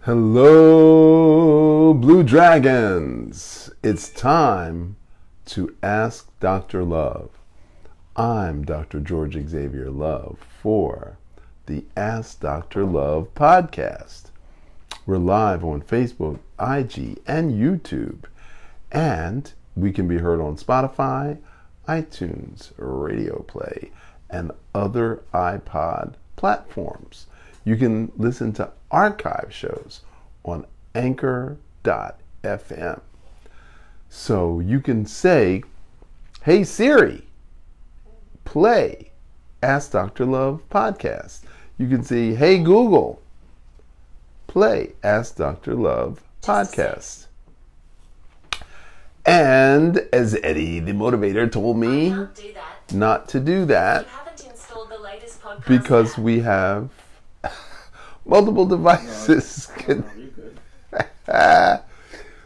Hello, Blue Dragons. It's time to Ask Dr. Love. I'm Dr. George Xavier Love for the Ask Dr. Love podcast. We're live on Facebook, IG, and YouTube, and we can be heard on Spotify, iTunes, Radio Play, and other iPod platforms. You can listen to archive shows on anchor.fm. So you can say, "Hey Siri, play Ask Dr. Love podcast." You can say, "Hey Google, play Ask Dr. Love podcast." And as Eddie the Motivator told me not to do that, you haven't installed the latest podcast because app. we have multiple devices. No, you're good.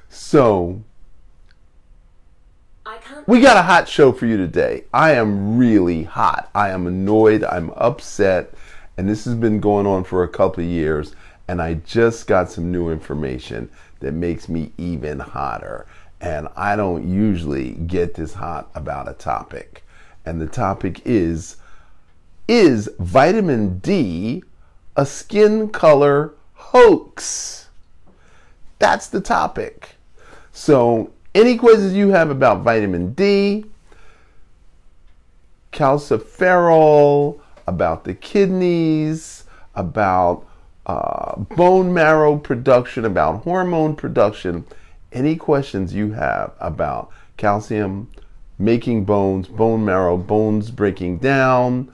So I can't. we got a hot show for you today. I am really hot. I am annoyed. I'm upset. And this has been going on for a couple of years. And I just got some new information that makes me even hotter. And I don't usually get this hot about a topic. And the topic is vitamin D a skin color hoax? That's the topic. So any questions you have about vitamin D, calciferol, about the kidneys, about bone marrow production, about hormone production, any questions you have about calcium, making bones, bone marrow, bones breaking down,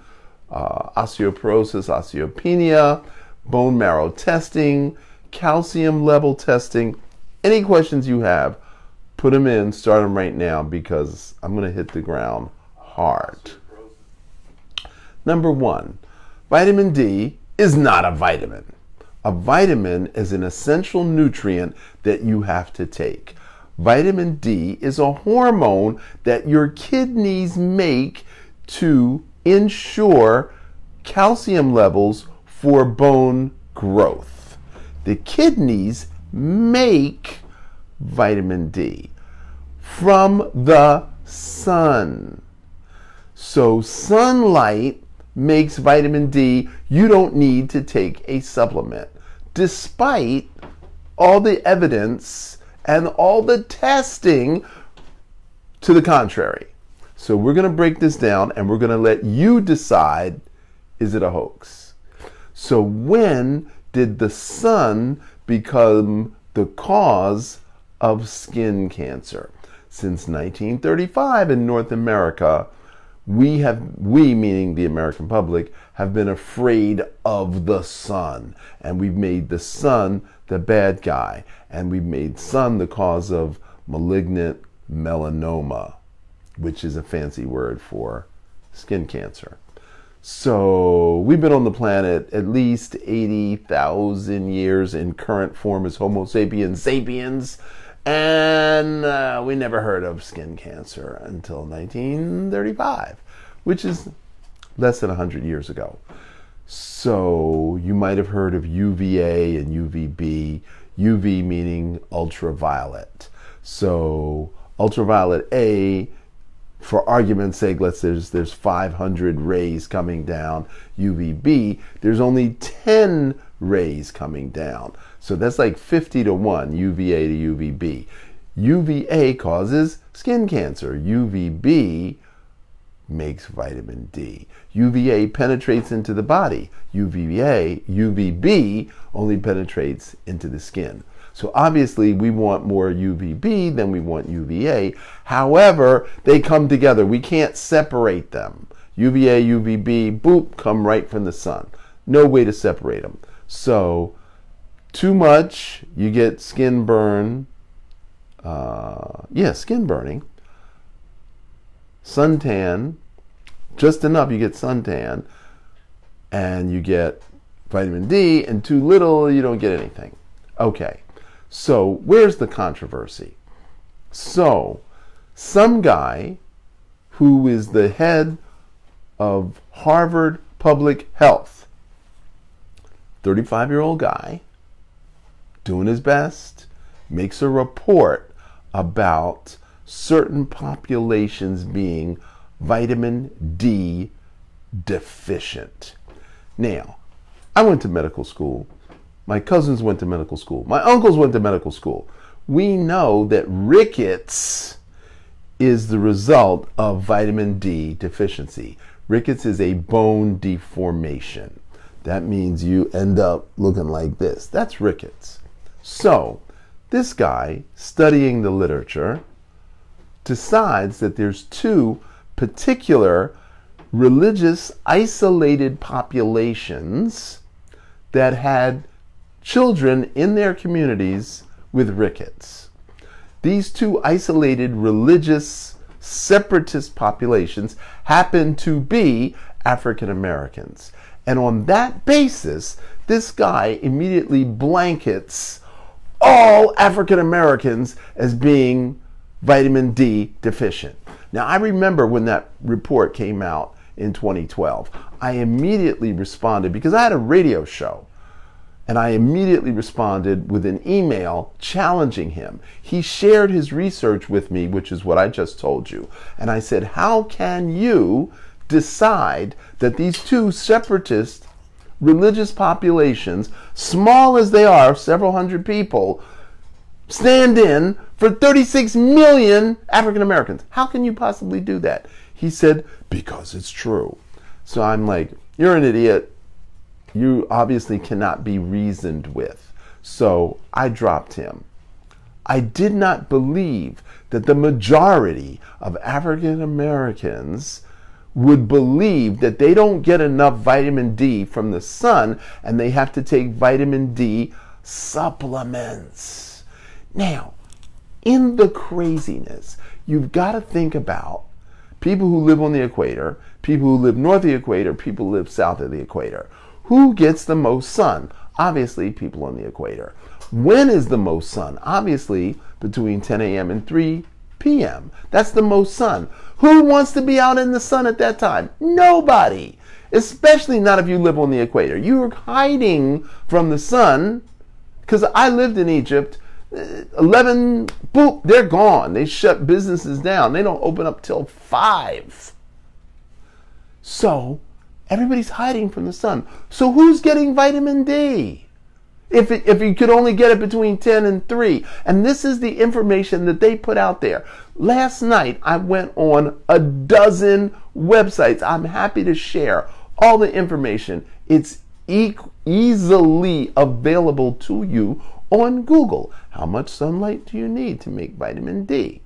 osteoporosis, osteopenia, bone marrow testing, calcium level testing, any questions you have, put them in, start them right now, because I'm going to hit the ground hard. Number one, vitamin D is not a vitamin. A vitamin is an essential nutrient that you have to take. Vitamin D is a hormone that your kidneys make to ensure calcium levels for bone growth. The kidneys make vitamin D from the sun. So sunlight makes vitamin D. You don't need to take a supplement, despite all the evidence and all the testing to the contrary. So we're going to break this down and we're going to let you decide, is it a hoax? So when did the sun become the cause of skin cancer? Since 1935 in North America, we meaning the American public, have been afraid of the sun. And we've made the sun the bad guy. And we've made sun the cause of malignant melanoma, which is a fancy word for skin cancer. So we've been on the planet at least 80,000 years in current form as Homo sapiens sapiens, and we never heard of skin cancer until 1935, which is less than 100 years ago. So you might have heard of UVA and UVB, UV meaning ultraviolet. So ultraviolet A, for argument's sake, there's 500 rays coming down. UVB, there's only 10 rays coming down. So that's like 50 to 1, UVA to UVB. UVA causes skin cancer. UVB makes vitamin D. UVA penetrates into the body. UVB only penetrates into the skin. So obviously we want more UVB than we want UVA. However, they come together. We can't separate them. UVA, UVB, boop, come right from the sun. No way to separate them. So too much, you get skin burn. Skin burning. Suntan. Just enough, you get suntan. And you get vitamin D. And too little, you don't get anything. Okay. So where's the controversy? So some guy who is the head of Harvard Public Health, 35-year-old guy, doing his best, makes a report about certain populations being vitamin D deficient. Now, I went to medical school. My cousins went to medical school. My uncles went to medical school. We know that rickets is the result of vitamin D deficiency. Rickets is a bone deformation. That means you end up looking like this. That's rickets. So, this guy, studying the literature, decides that there's two particular religious isolated populations that had children in their communities with rickets. These two isolated religious separatist populations happen to be African Americans. And on that basis, this guy immediately blankets all African Americans as being vitamin D deficient. Now, I remember when that report came out in 2012, I immediately responded because I had a radio show. And I immediately responded with an email challenging him. He shared his research with me, which is what I just told you. And I said, how can you decide that these two separatist religious populations, small as they are, several hundred people, stand in for 36 million African Americans? How can you possibly do that? He said, because it's true. So I'm like, you're an idiot. You obviously cannot be reasoned with. So I dropped him. I did not believe that the majority of African Americans would believe that they don't get enough vitamin D from the sun and they have to take vitamin D supplements. Now, in the craziness, you've got to think about people who live on the equator, people who live north of the equator, people who live south of the equator. Who gets the most sun? Obviously, people on the equator. When is the most sun? Obviously, between 10 a.m. and 3 p.m. That's the most sun. Who wants to be out in the sun at that time? Nobody. Especially not if you live on the equator. You're hiding from the sun. Because I lived in Egypt. 11, boop, they're gone. They shut businesses down. They don't open up till 5. So, everybody's hiding from the sun. So who's getting vitamin D? If you could only get it between 10 and 3. And this is the information that they put out there. Last night, I went on a dozen websites. I'm happy to share all the information. It's easily available to you on Google. How much sunlight do you need to make vitamin D?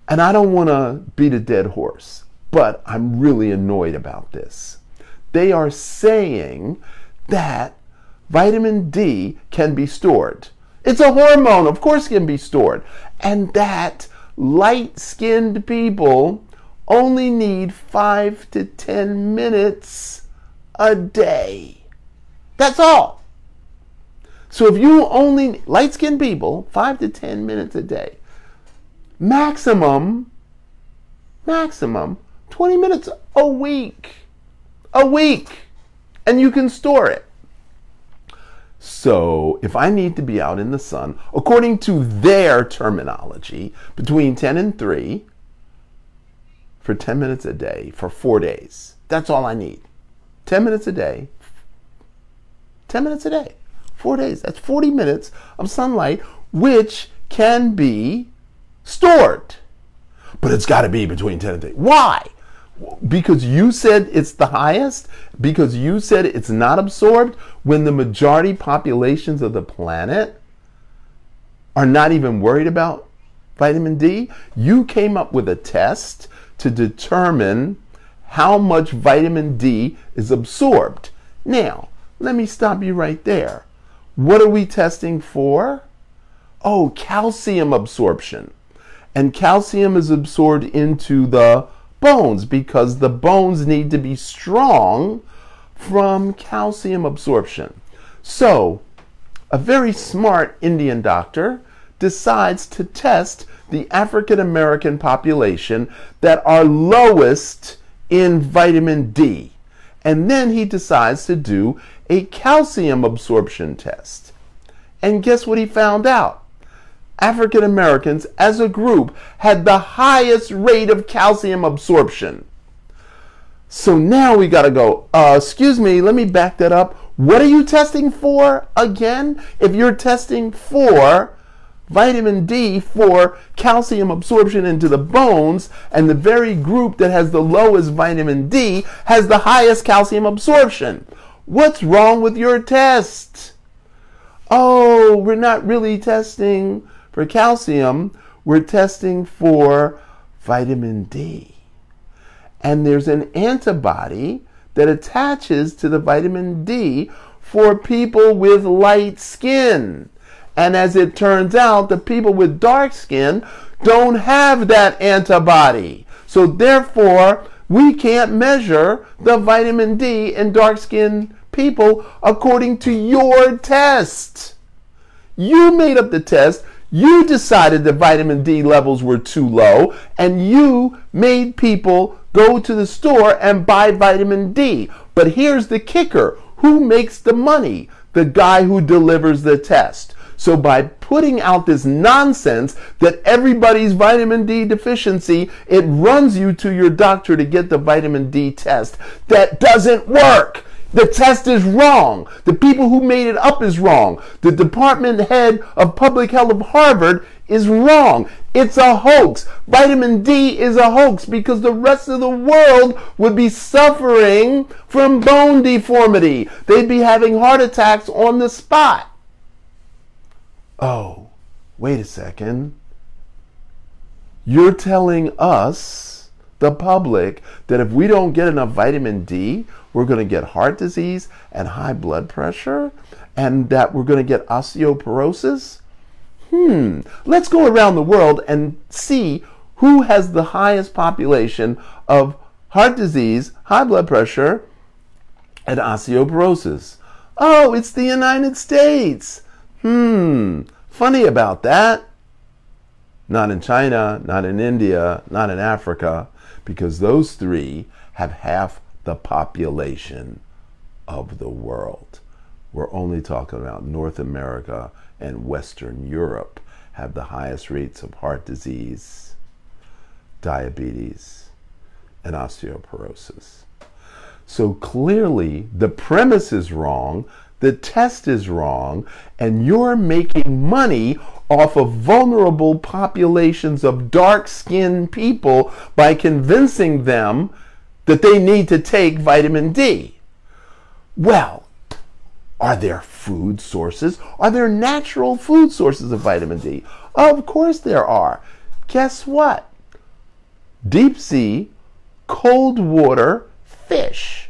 And I don't want to beat a dead horse, but I'm really annoyed about this. They are saying that vitamin D can be stored. It's a hormone, of course it can be stored. And that light-skinned people only need 5 to 10 minutes a day. That's all. So if you only, light-skinned people, 5 to 10 minutes a day, maximum 20 minutes a week. And you can store it. So if I need to be out in the sun, according to their terminology, between 10 and 3, for 10 minutes a day, for 4 days, that's all I need. 10 minutes a day, 10 minutes a day, 4 days. That's 40 minutes of sunlight, which can be stored. But it's got to be between 10 and 3. Why? Because you said it's the highest? Because you said it's not absorbed when the majority populations of the planet are not even worried about vitamin D? You came up with a test to determine how much vitamin D is absorbed. Now, let me stop you right there. What are we testing for? Oh, calcium absorption. And calcium is absorbed into the bones because the bones need to be strong from calcium absorption. So, a very smart Indian doctor decides to test the African American population that are lowest in vitamin D. And then he decides to do a calcium absorption test. And guess what he found out? African Americans as a group had the highest rate of calcium absorption. So now we got to go, excuse me, let me back that up. What are you testing for again? If you're testing for vitamin D for calcium absorption into the bones, and the very group that has the lowest vitamin D has the highest calcium absorption, what's wrong with your test? Oh, we're not really testing for calcium, we're testing for vitamin D. And there's an antibody that attaches to the vitamin D for people with light skin. And as it turns out, the people with dark skin don't have that antibody. So therefore, we can't measure the vitamin D in dark skinned people according to your test. You made up the test. You decided the vitamin D levels were too low, and you made people go to the store and buy vitamin D. But here's the kicker. Who makes the money? The guy who delivers the test. So by putting out this nonsense that everybody's vitamin D deficiency, it runs you to your doctor to get the vitamin D test. That doesn't work. The test is wrong. The people who made it up is wrong. The department head of public health of Harvard is wrong. It's a hoax. Vitamin D is a hoax because the rest of the world would be suffering from bone deformity. They'd be having heart attacks on the spot. Oh, wait a second. You're telling us, the public, that if we don't get enough vitamin D, we're going to get heart disease and high blood pressure, and that we're going to get osteoporosis? Let's go around the world and see who has the highest population of heart disease, high blood pressure, and osteoporosis. Oh, it's the United States. Funny about that. Not in China, not in India, not in Africa, because those three have half the population of the world. We're only talking about North America and Western Europe have the highest rates of heart disease, diabetes, and osteoporosis. So clearly the premise is wrong, the test is wrong, and you're making money off of vulnerable populations of dark-skinned people by convincing them that they need to take vitamin D. Well, are there food sources? Are there natural food sources of vitamin D? Of course there are. Guess what? Deep sea, cold water fish.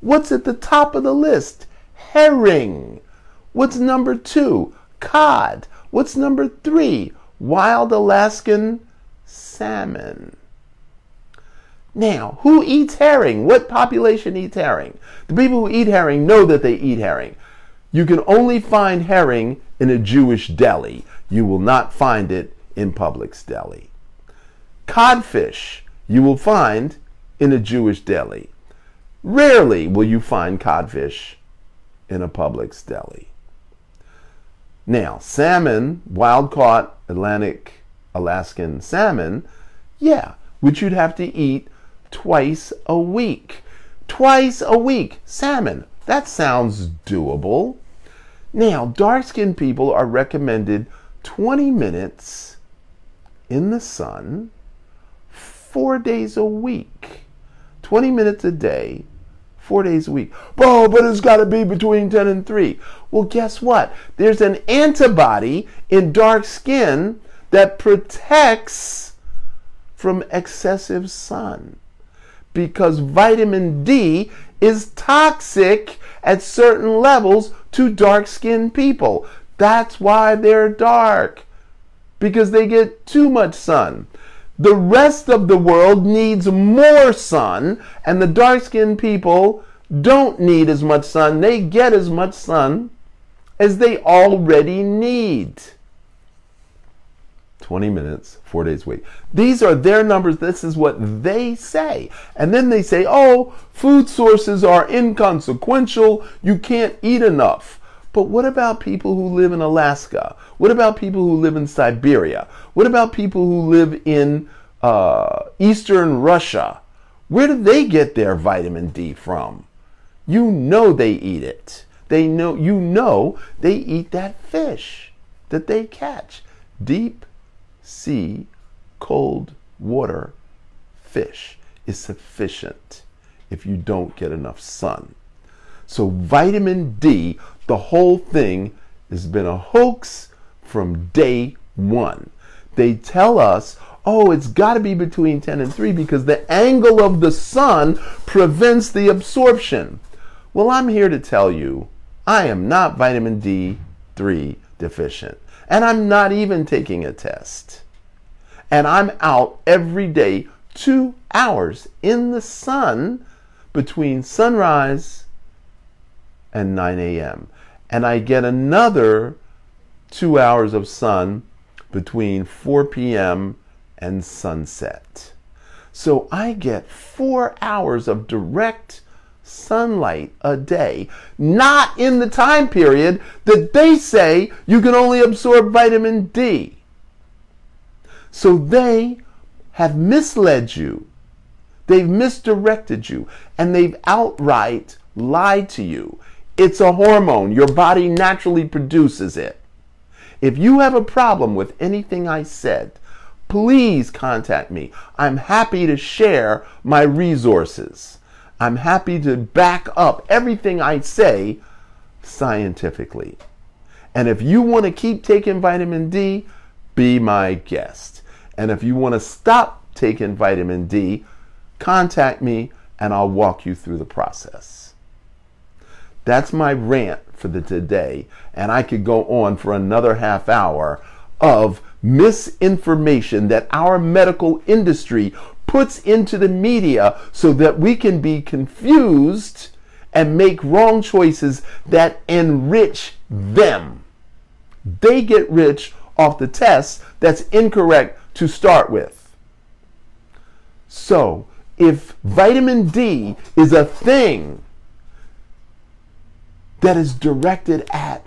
What's at the top of the list? Herring. What's number 2? Cod. What's number 3? Wild Alaskan salmon. Now, who eats herring? What population eats herring? The people who eat herring know that they eat herring. You can only find herring in a Jewish deli. You will not find it in Publix deli. Codfish you will find in a Jewish deli. Rarely will you find codfish in a Publix deli. Now, salmon, wild-caught Atlantic Alaskan salmon, yeah, which you'd have to eat twice a week. Twice a week, salmon. That sounds doable. Now, dark-skinned people are recommended 20 minutes in the sun 4 days a week. 20 minutes a day, 4 days a week. Oh, but it's got to be between 10 and 3. Well, guess what? There's an antibody in dark skin that protects from excessive sun, because vitamin D is toxic at certain levels to dark-skinned people. That's why they're dark, because they get too much sun. The rest of the world needs more sun, and the dark-skinned people don't need as much sun. They get as much sun as they already need. 20 minutes, 4 days a week. These are their numbers. This is what they say. And then they say, oh, food sources are inconsequential. You can't eat enough. But what about people who live in Alaska? What about people who live in Siberia? What about people who live in Eastern Russia? Where do they get their vitamin D from? You know they eat it. They eat that fish that they catch. Deep sea, cold water fish is sufficient if you don't get enough sun. So vitamin D, the whole thing has been a hoax from day one. They tell us, oh, it's got to be between 10 and 3 because the angle of the sun prevents the absorption. Well, I'm here to tell you, I am not vitamin D3 deficient. And I'm not even taking a test. And I'm out every day 2 hours in the sun between sunrise and 9 a.m. And I get another 2 hours of sun between 4 p.m. and sunset. So I get 4 hours of direct sunlight a day, not in the time period that they say you can only absorb vitamin D. So they have misled you. They've misdirected you, and they've outright lied to you. It's a hormone. Your body naturally produces it. If you have a problem with anything I said, please contact me. I'm happy to share my resources. I'm happy to back up everything I say scientifically. And if you want to keep taking vitamin D, be my guest. And if you want to stop taking vitamin D, contact me and I'll walk you through the process. That's my rant for today. And I could go on for another half hour of misinformation that our medical industry puts into the media so that we can be confused and make wrong choices that enrich them. They get rich off the test that's incorrect to start with. So, if vitamin D is a thing that is directed at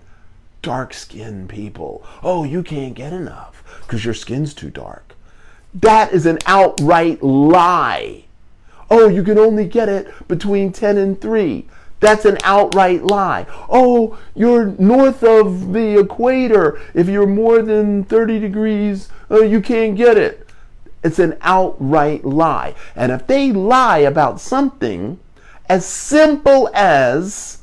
dark-skinned people, oh, you can't get enough because your skin's too dark. That is an outright lie. Oh, you can only get it between 10 and 3. That's an outright lie. Oh, you're north of the equator. If you're more than 30 degrees, you can't get it. It's an outright lie. And if they lie about something as simple as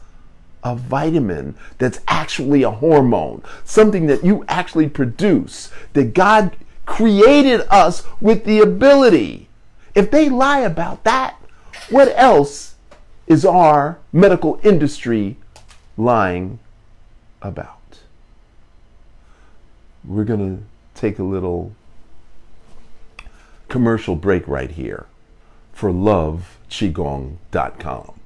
a vitamin that's actually a hormone, something that you actually produce, that God created us with the ability. If they lie about that, what else is our medical industry lying about? We're going to take a little commercial break right here for lovechigong.com.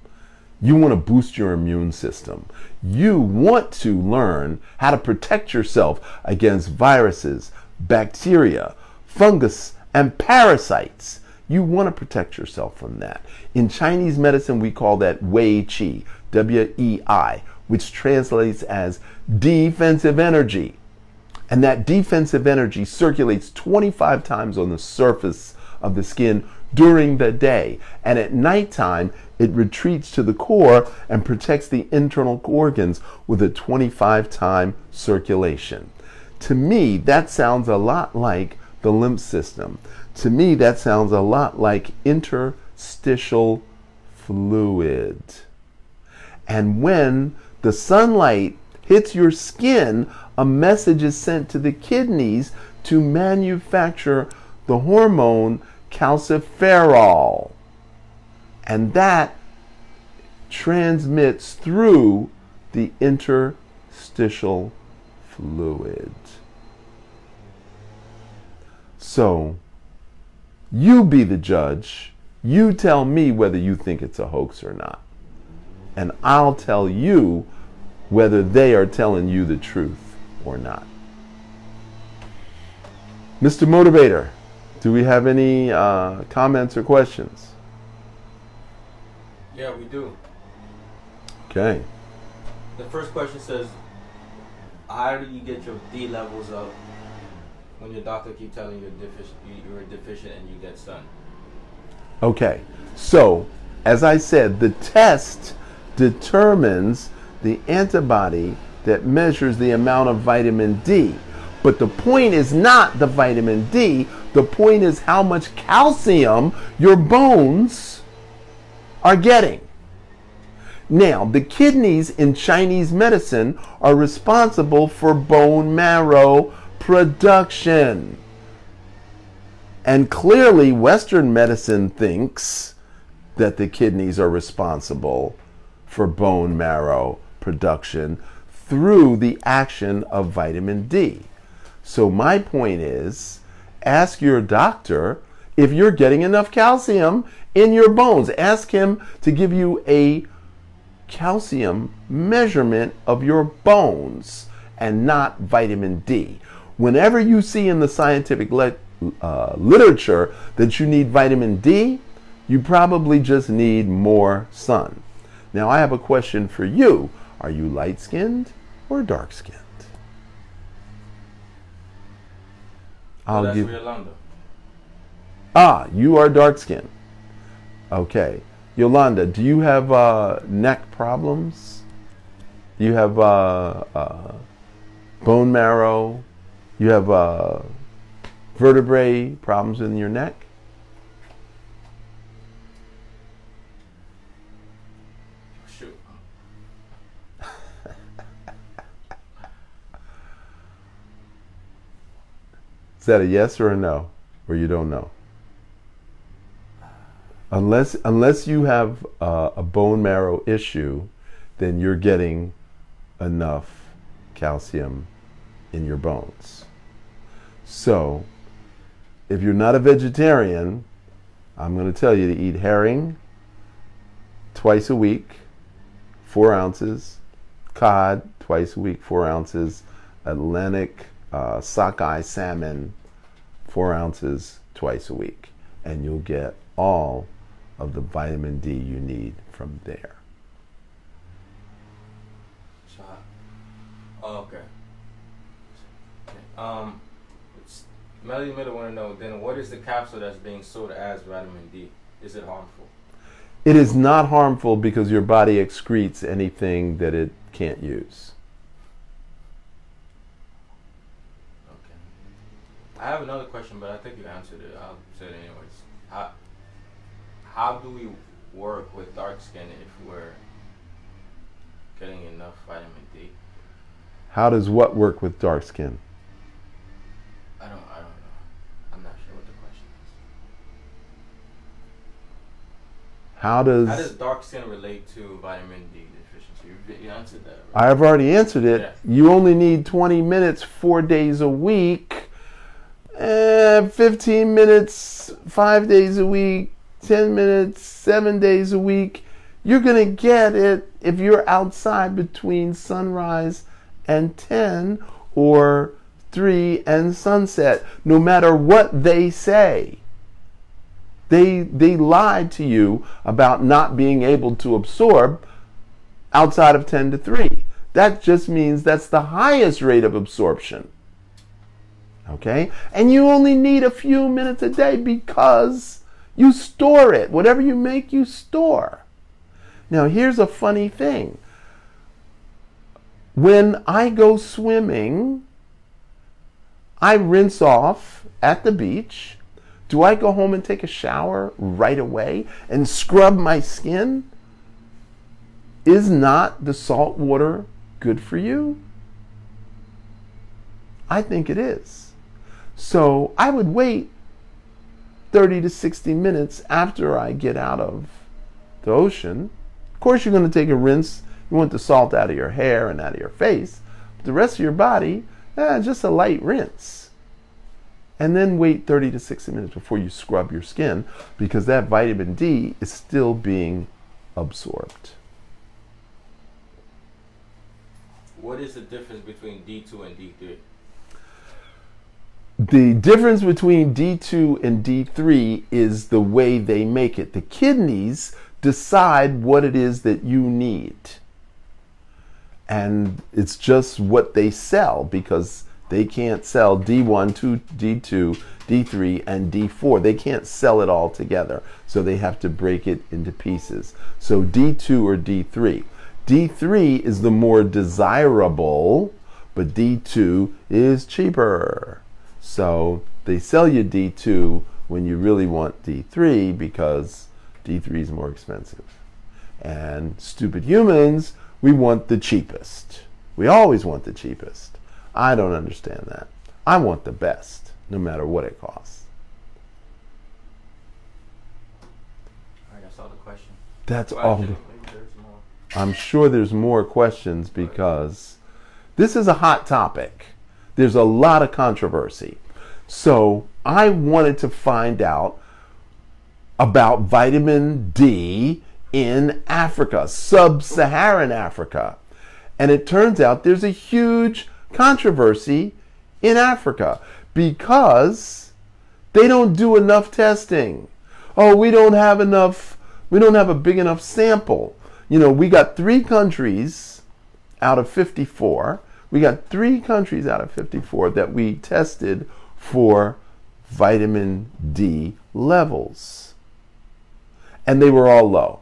You want to boost your immune system. You want to learn how to protect yourself against viruses, bacteria, fungus, and parasites. You want to protect yourself from that. In Chinese medicine, we call that Wei Qi, W-E-I, which translates as defensive energy. And that defensive energy circulates 25 times on the surface of the skin during the day. And at nighttime, it retreats to the core and protects the internal organs with a 25-time circulation. To me, that sounds a lot like the lymph system. To me, that sounds a lot like interstitial fluid. And when the sunlight hits your skin, a message is sent to the kidneys to manufacture the hormone calciferol. And that transmits through the interstitial fluid. So, you be the judge. You tell me whether you think it's a hoax or not. And I'll tell you whether they are telling you the truth or not. Mr. Motivator, do we have any comments or questions? Yeah, we do. Okay. The first question says, How do you get your D levels up when your doctor keep telling you you're deficient and you get sun? Okay, so as I said, the test determines the antibody that measures the amount of vitamin D. But the point is not the vitamin D. The point is how much calcium your bones are getting. Now, the kidneys in Chinese medicine are responsible for bone marrow production. And clearly, Western medicine thinks that the kidneys are responsible for bone marrow production through the action of vitamin D. So my point is, ask your doctor if you're getting enough calcium in your bones. Ask him to give you a calcium measurement of your bones and not vitamin D. Whenever you see in the scientific literature that you need vitamin D, you probably just need more sun. Now I have a question for you. Are you light-skinned or dark-skinned? That's Yolanda. You are dark-skinned. Okay. Yolanda, do you have neck problems? Do you have bone marrow? You have vertebrae problems in your neck? Shoot. Is that a yes or a no? Or you don't know? Unless you have a bone marrow issue, then you're getting enough calcium in your bones. So, if you're not a vegetarian, I'm going to tell you to eat herring twice a week, 4 ounces, cod twice a week, 4 ounces, Atlantic sockeye salmon, 4 ounces twice a week, and you'll get all of the vitamin D you need from there. Okay. Melody Miller want to know, then what is the capsule that's being sold as vitamin D? Is it harmful? It is not harmful because your body excretes anything that it can't use. Okay. I have another question, but I think you answered it. I'll say it anyways. How do we work with dark skin if we're getting enough vitamin D? How does what work with dark skin? I don't know. I'm not sure what the question is. How does dark skin relate to vitamin D deficiency? You answered that, right? I have already answered it. Yeah. You only need 20 minutes 4 days a week, 15 minutes 5 days a week, 10 minutes 7 days a week. You're going to get it if you're outside between sunrise and 10 or 3 and sunset, no matter what they say. They lied to you about not being able to absorb outside of 10 to 3. That just means that's the highest rate of absorption. Okay? And you only need a few minutes a day because you store it. Whatever you make, you store. Now, here's a funny thing. When I go swimming, I rinse off at the beach. Do I go home and take a shower right away and scrub my skin? Is not the salt water good for you? I think it is. So I would wait 30 to 60 minutes after I get out of the ocean. Of course, you're going to take a rinse. You want the salt out of your hair and out of your face. But the rest of your body, just a light rinse. And then wait 30 to 60 minutes before you scrub your skin because that vitamin D is still being absorbed. What is the difference between D2 and D3? The difference between D2 and D3 is the way they make it. The kidneys decide what it is that you need. And it's just what they sell, because they can't sell D1, D2, D3, and D4. They can't sell it all together. So they have to break it into pieces. So D2 or D3. D3 is the more desirable, but D2 is cheaper. So they sell you D2 when you really want D3, because D3 is more expensive. And stupid humans, we want the cheapest. We always want the cheapest. I don't understand that. I want the best, no matter what it costs. Alright, that's all the question. That's Well, all. actually, maybe there's more. I'm sure there's more questions, because this is a hot topic. There's a lot of controversy. So I wanted to find out about vitamin D in Africa, sub-Saharan Africa. And it turns out there's a huge controversy in Africa because they don't do enough testing. Oh, we don't have a big enough sample. You know, we got 3 countries out of 54. We got 3 countries out of 54 that we tested for vitamin D levels. And they were all low.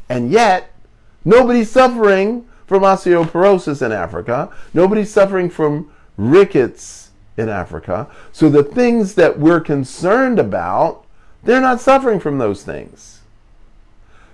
And yet, nobody's suffering from osteoporosis in Africa. Nobody's suffering from rickets in Africa. So the things that we're concerned about, they're not suffering from those things.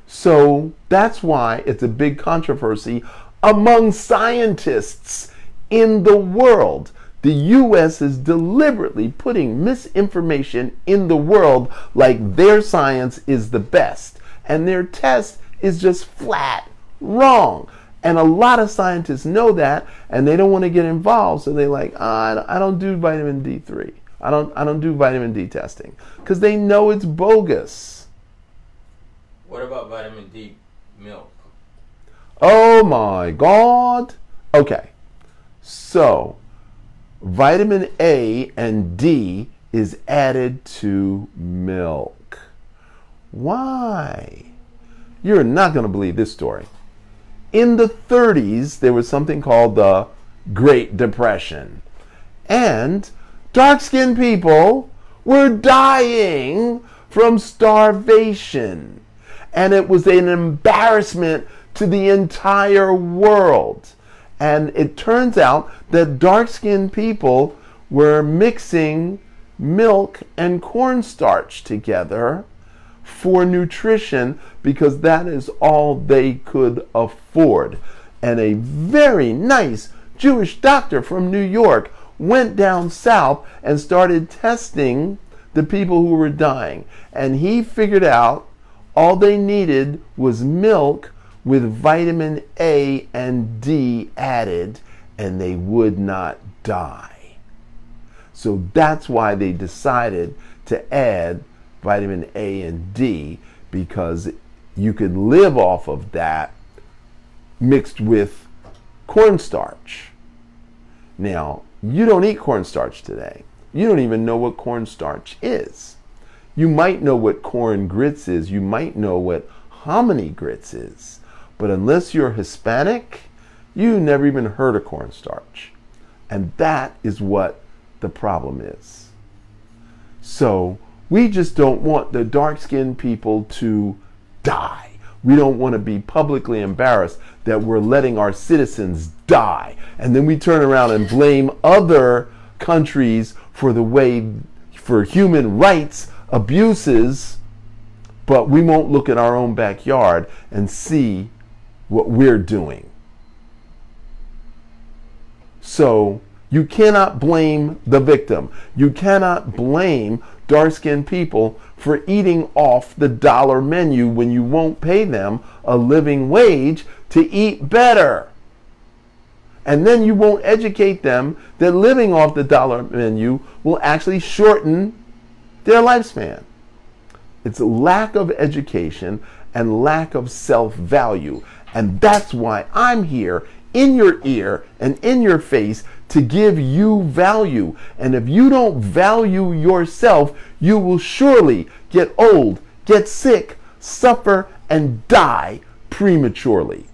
So that's why it's a big controversy among scientists in the world. The U.S. is deliberately putting misinformation in the world like their science is the best. And their test is just flat wrong. And a lot of scientists know that, and they don't want to get involved. So they're like, I don't do vitamin D3. I don't do vitamin D testing, because they know it's bogus. What about vitamin D milk? Oh my God. Okay. So vitamin A and D is added to milk. Why? You're not going to believe this story. In the 30s, there was something called the Great Depression. And dark-skinned people were dying from starvation. And it was an embarrassment to the entire world. And it turns out that dark-skinned people were mixing milk and cornstarch together for nutrition, because that is all they could afford. And a very nice Jewish doctor from New York went down south and started testing the people who were dying. And he figured out all they needed was milk with vitamin A and D added, and they would not die. So that's why they decided to add vitamin A and D, because you could live off of that mixed with cornstarch. Now, you don't eat cornstarch today. You don't even know what cornstarch is. You might know what corn grits is. You might know what hominy grits is. But unless you're Hispanic, you never even heard of cornstarch. And that is what the problem is. So we just don't want the dark-skinned people to die. We don't want to be publicly embarrassed that we're letting our citizens die. And then we turn around and blame other countries for human rights abuses, but we won't look at our own backyard and see what we're doing. So you cannot blame the victim. You cannot blame dark-skinned people for eating off the dollar menu when you won't pay them a living wage to eat better. And then you won't educate them that living off the dollar menu will actually shorten their lifespan. It's a lack of education and lack of self-value. And that's why I'm here in your ear and in your face to give you value. And if you don't value yourself, you will surely get old, get sick, suffer, and die prematurely.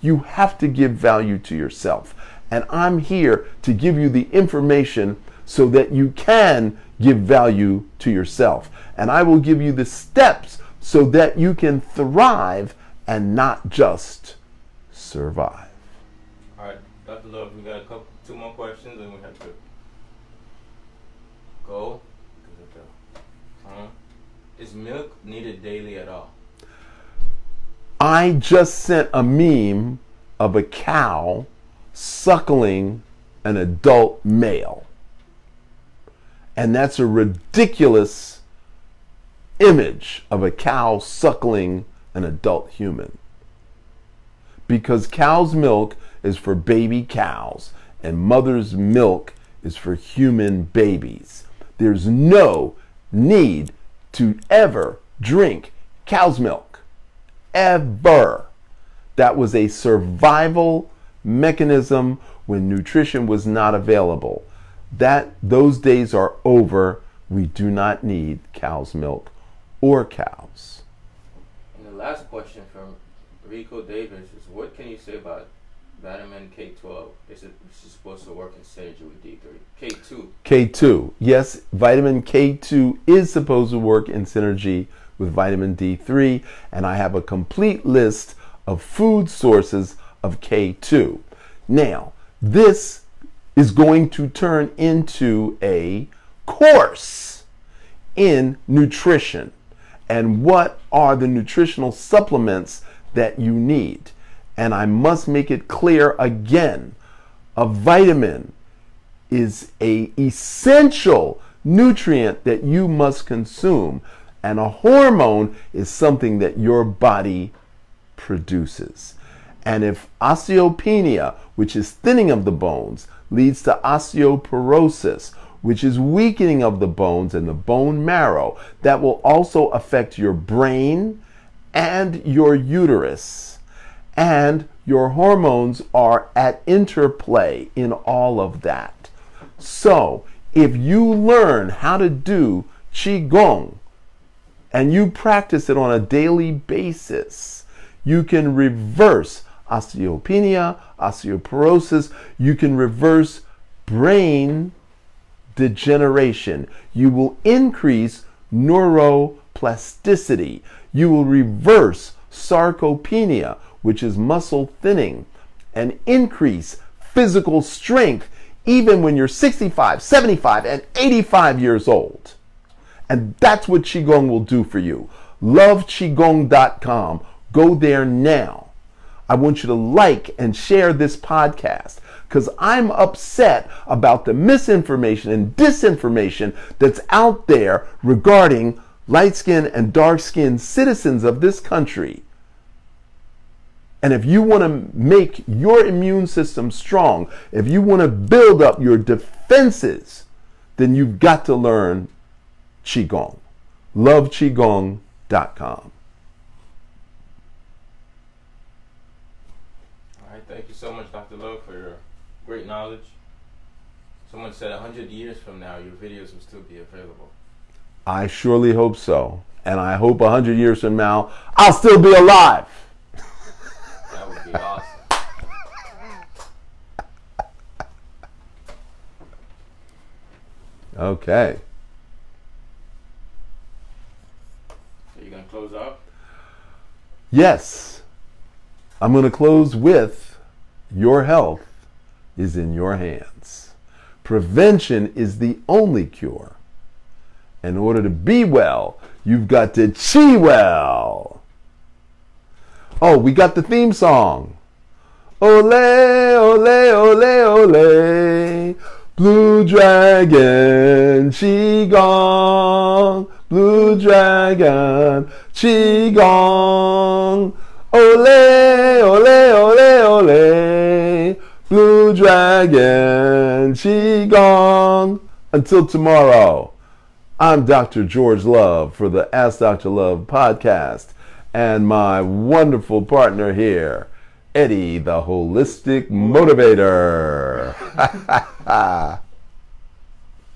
you have to give value to yourself. And I'm here to give you the information so that you can give value to yourself. And I will give you the steps so that you can thrive and not just survive. All right, Dr. Love, we got two more questions and we have to go. Is milk needed daily at all? I just sent a meme of a cow suckling an adult male. And that's a ridiculous image of a cow suckling an adult human. Because cow's milk is for baby cows and mother's milk is for human babies. There's no need to ever drink cow's milk. Ever. That was a survival mechanism when nutrition was not available. Those days are over. We do not need cow's milk or cows. And the last question from Rico Davis is, what can you say about vitamin K12? Is it supposed to work in synergy with D3? K2. K2. Yes, vitamin K2 is supposed to work in synergy with vitamin D3, and I have a complete list of food sources of K2. Now, this is going to turn into a course in nutrition and what are the nutritional supplements that you need. And I must make it clear again, a vitamin is an essential nutrient that you must consume, and a hormone is something that your body produces. And if osteopenia, which is thinning of the bones, leads to osteoporosis, which is weakening of the bones and the bone marrow, that will also affect your brain and your uterus. And your hormones are at interplay in all of that. So if you learn how to do Qigong and you practice it on a daily basis, you can reverse osteopenia, osteoporosis. You can reverse brain degeneration. You will increase neuroplasticity. You will reverse sarcopenia, which is muscle thinning, and increase physical strength even when you're 65, 75, and 85 years old. And that's what Qigong will do for you. LoveQigong.com. Go there now. I want you to like and share this podcast because I'm upset about the misinformation and disinformation that's out there regarding light-skinned and dark-skinned citizens of this country. And if you want to make your immune system strong, if you want to build up your defenses, then you've got to learn Qigong. LoveQigong.com. Thank you so much, Dr. Love, for your great knowledge. Someone said 100 years from now, your videos will still be available. I surely hope so. And I hope 100 years from now, I'll still be alive. That would be awesome. Okay. So you're going to close up? Yes. I'm going to close with your health is in your hands. Prevention is the only cure. In order to be well, you've got to chi well. Oh, we got the theme song. Ole, ole, ole, ole. Blue Dragon, Qigong. Blue Dragon, Qigong. Ole, ole, ole, ole. Blue Dragon, Qigong. Until tomorrow, I'm Dr. George Love for the Ask Dr. Love podcast, and my wonderful partner here, Eddie, the Holistic Motivator.